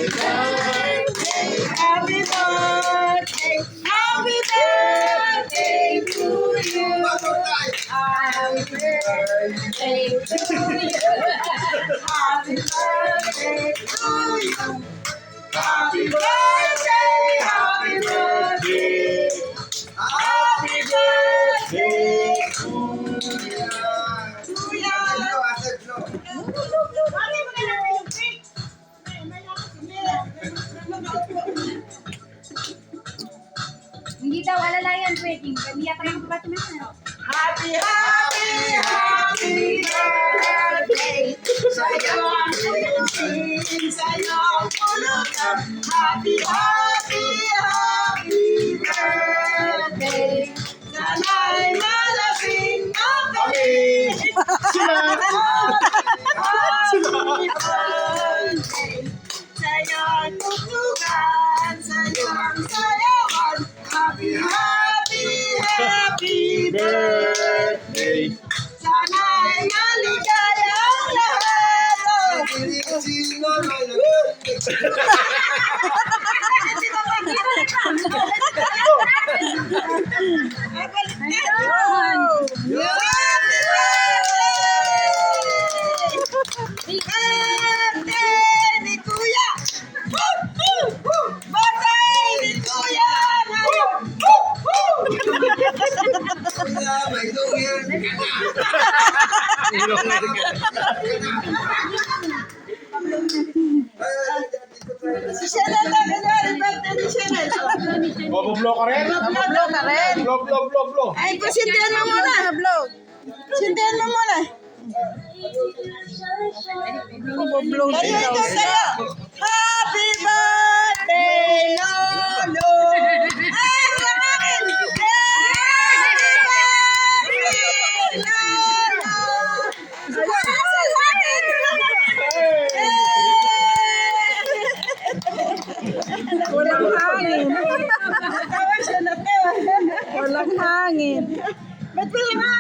Happy birthday, happy birthday to you. Happy birthday to you. Happy birthday to you. Happy birthday, happy birthday. Happy birthday to you. Hindi daw alalayan pwedeng. Kamiya ka ng batman. Happy, happy, happy birthday. Sa'yo ang tutusin, sa'yo ang pulutan. Happy, happy, happy birthday. Sana'y malasing na kami. Happy birthday. Sa'yo ang tutukan, sa'yo ang sayawan. Happy, happy, happy birthday. Sana'y maligaya ang lahat. Birthday ni Kuya! Birthday ni Kuya! Si Chanel na ganyan, birthday ni Chanel. Blow ka rin? Blow ka rin. Blow. Ay, pasindihan mo muna. Sindihan mo muna. Kaya ito sa'yo. Happy birthday, Lolo. Ay, kamakin. Happy birthday, Lolo. Walang hangin. Natawa siya, natawa. Walang hangin. Ba't wala nga